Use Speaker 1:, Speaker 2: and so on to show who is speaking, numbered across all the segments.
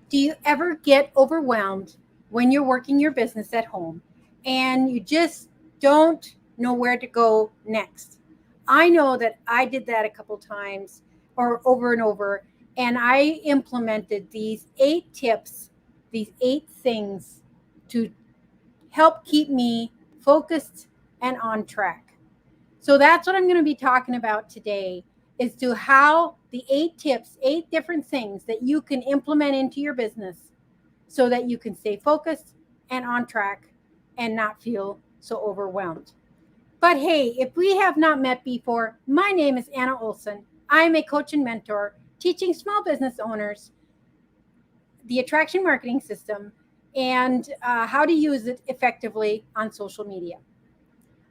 Speaker 1: Do you ever get overwhelmed when you're working your business at home and you just don't know where to go next? I know that I did that a couple times or over and over, and I implemented these 8 tips, these 8 things to help keep me focused and on track. So that's what I'm going to be talking about today is to how the 8 tips, 8 different things that you can implement into your business so that you can stay focused and on track and not feel so overwhelmed. But hey, if we have not met before, my name is Anna Olson. I'm a coach and mentor teaching small business owners the attraction marketing system and how to use it effectively on social media.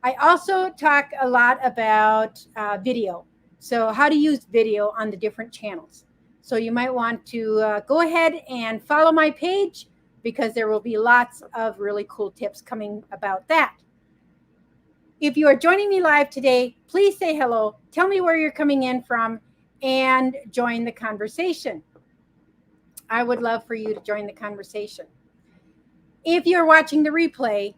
Speaker 1: I also talk a lot about video. So, how to use video on the different channels. So, you might want to go ahead and follow my page because there will be lots of really cool tips coming about that. If you are joining me live today, please say hello. Tell me where you're coming in from and join the conversation. I would love for you to join the conversation. If you're watching the replay,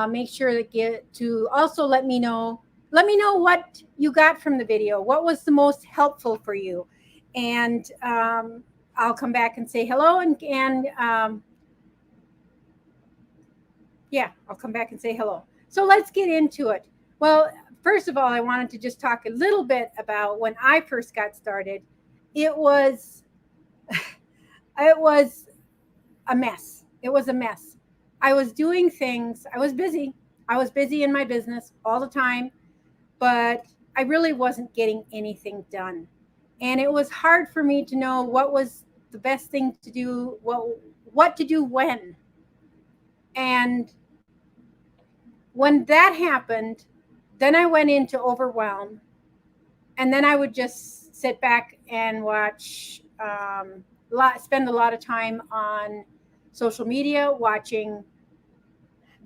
Speaker 1: make sure to also let me know what you got from the video. What was the most helpful for you? And I'll come back and say hello I'll come back and say hello. So let's get into it. Well, first of all, I wanted to just talk a little bit about when I first got started. It was it was a mess. It was a mess. I was doing things. I was busy. I was busy in my business all the time, but I really wasn't getting anything done. And it was hard for me to know what was the best thing to do, what to do when. And when that happened, then I went into overwhelm. And then I would just sit back and watch, spend a lot of time on social media, watching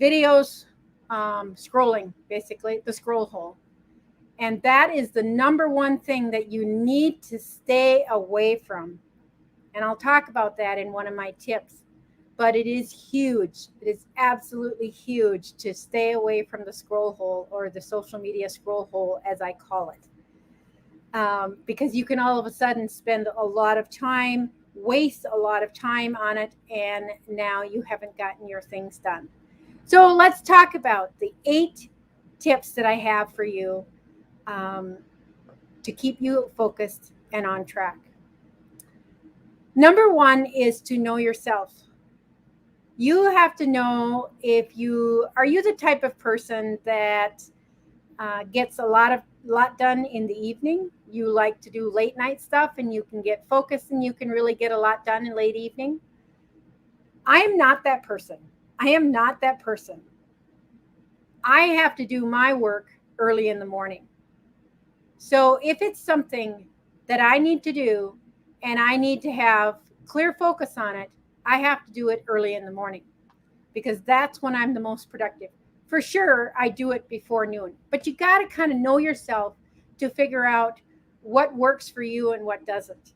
Speaker 1: videos, scrolling, basically, the scroll hole. And that is the number one thing that you need to stay away from. And I'll talk about that in one of my tips. But it is huge. It is absolutely huge to stay away from the scroll hole, or the social media scroll hole, as I call it. Because you can all of a sudden spend a lot of time, waste a lot of time on it, and now you haven't gotten your things done. So let's talk about the 8 tips that I have for you to keep you focused and on track. Number 1 is to know yourself. You have to know are you the type of person that gets a lot done in the evening? You like to do late night stuff and you can get focused and you can really get a lot done in late evening. I am not that person. I am not that person. I have to do my work early in the morning. So if it's something that I need to do and I need to have clear focus on it, I have to do it early in the morning because that's when I'm the most productive. For sure, I do it before noon, but you got to kind of know yourself to figure out what works for you and what doesn't.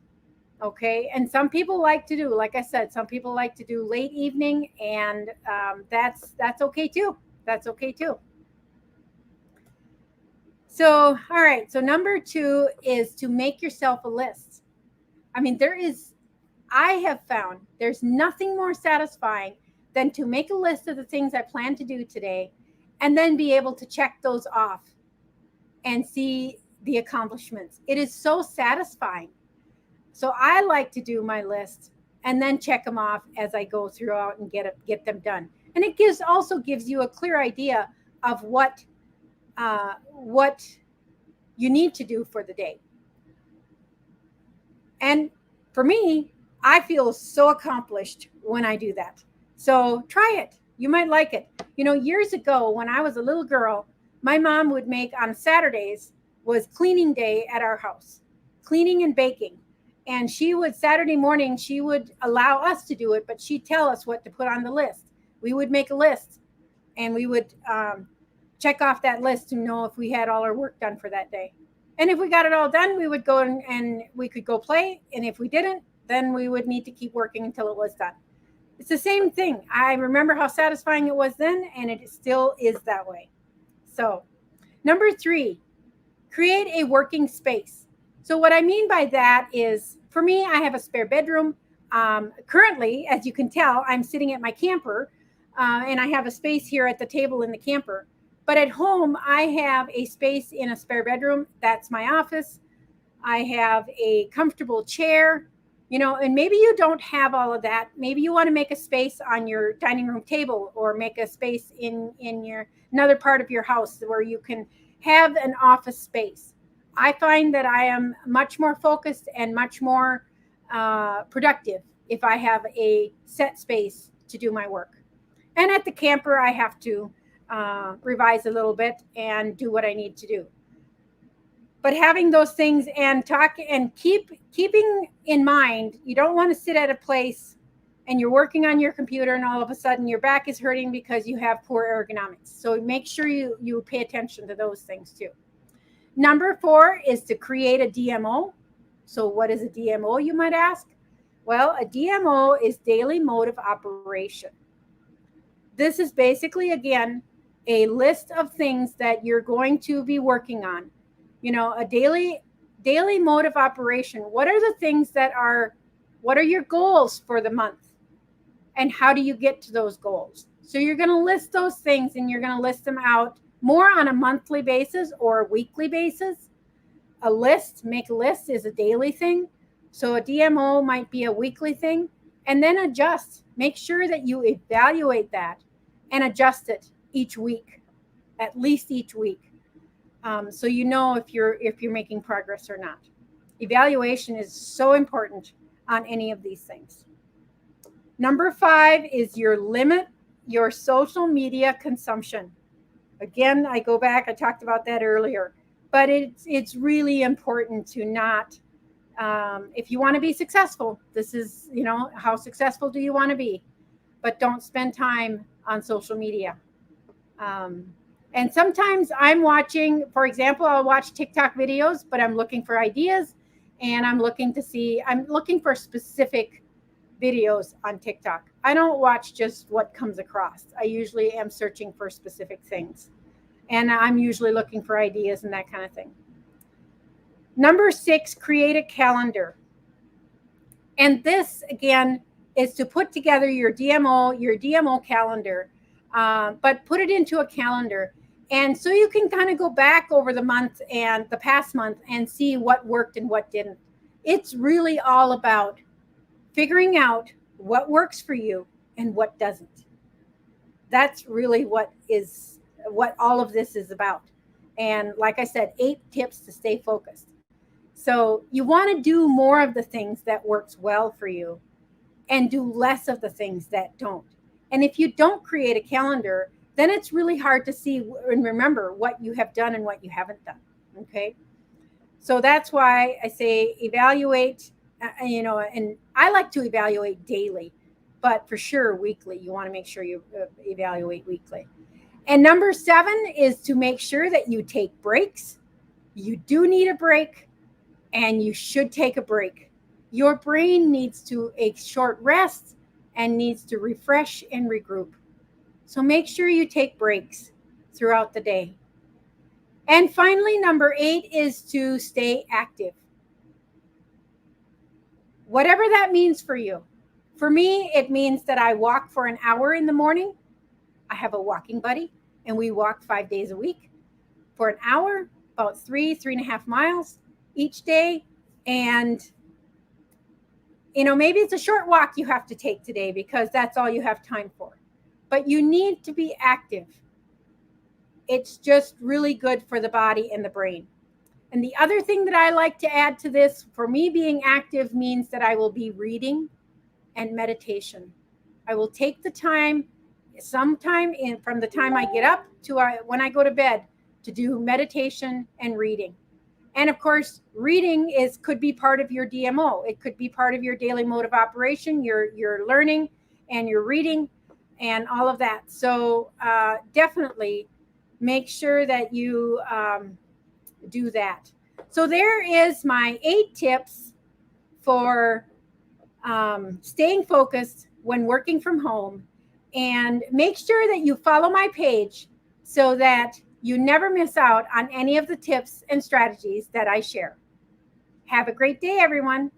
Speaker 1: Okay. And some people like to do, like I said, some people like to do late evening, and that's okay too. That's okay too. So, all right. So number 2 is to make yourself a list. I mean, I have found there's nothing more satisfying than to make a list of the things I plan to do today and then be able to check those off and see the accomplishments. It is so satisfying. So I like to do my list and then check them off as I go throughout and get them done. And it also gives you a clear idea of what you need to do for the day. And for me, I feel so accomplished when I do that. So try it. You might like it. Years ago when I was a little girl, my mom would make on Saturdays was cleaning day at our house, cleaning and baking. And Saturday morning, she would allow us to do it, but she'd tell us what to put on the list. We would make a list and we would check off that list to know if we had all our work done for that day. And if we got it all done, we would go and we could go play. And if we didn't, then we would need to keep working until it was done. It's the same thing. I remember how satisfying it was then, and it still is that way. So, number 3, create a working space. So what I mean by that is, for me, I have a spare bedroom. Currently, as you can tell, I'm sitting at my camper, and I have a space here at the table in the camper. But at home, I have a space in a spare bedroom. That's my office. I have a comfortable chair, and maybe you don't have all of that. Maybe you want to make a space on your dining room table, or make a space in your another part of your house where you can have an office space. I find that I am much more focused and much more productive if I have a set space to do my work. And at the camper, I have to revise a little bit and do what I need to do. But having those things and keeping in mind, you don't want to sit at a place and you're working on your computer and all of a sudden your back is hurting because you have poor ergonomics. So make sure you pay attention to those things too. Number 4 is to create a DMO. So what is a DMO, you might ask? Well, a DMO is daily mode of operation. This is basically, again, a list of things that you're going to be working on. A daily mode of operation. What are the things what are your goals for the month? And how do you get to those goals? So you're going to list those things, and you're going to list them out more on a monthly basis or a weekly basis. Make a list is a daily thing. So a DMO might be a weekly thing, and then adjust. Make sure that you evaluate that and adjust it each week, at least each week. So if you're making progress or not. Evaluation is so important on any of these things. Number 5 is limit your social media consumption. Again, I go back, I talked about that earlier, but it's really important to not, if you want to be successful, this is, how successful do you want to be? But don't spend time on social media. And sometimes I'm watching, for example, I'll watch TikTok videos, but I'm looking for ideas, and I'm looking for specific videos on TikTok. I don't watch just what comes across. I usually am searching for specific things, and I'm usually looking for ideas and that kind of thing. Number 6, create a calendar. And this, again, is to put together your DMO calendar, but put it into a calendar. And so you can kind of go back over the month and the past month and see what worked and what didn't. It's really all about figuring out what works for you and what doesn't. That's really what all of this is about. And like I said, 8 tips to stay focused. So you want to do more of the things that works well for you and do less of the things that don't. And if you don't create a calendar, then it's really hard to see and remember what you have done and what you haven't done. Okay. So that's why I say evaluate, and I like to evaluate daily, but for sure weekly. You want to make sure you evaluate weekly. And number 7 is to make sure that you take breaks. You do need a break, and you should take a break. Your brain needs a short rest and needs to refresh and regroup. So make sure you take breaks throughout the day. And finally, number 8 is to stay active. Whatever that means for you. For me, it means that I walk for an hour in the morning. I have a walking buddy, and we walk 5 days a week for an hour, about 3.5 miles each day. And, maybe it's a short walk you have to take today because that's all you have time for. But you need to be active. It's just really good for the body and the brain. And the other thing that I like to add to this, for me, being active means that I will be reading and meditation. I will take the time, sometime from the time I get up to when I go to bed, to do meditation and reading. And of course, reading could be part of your DMO. It could be part of your daily mode of operation. You're learning and you're reading and all of that. So definitely make sure that you do that. So there is my 8 tips for staying focused when working from home. And make sure that you follow my page so that you never miss out on any of the tips and strategies that I share. Have a great day, everyone.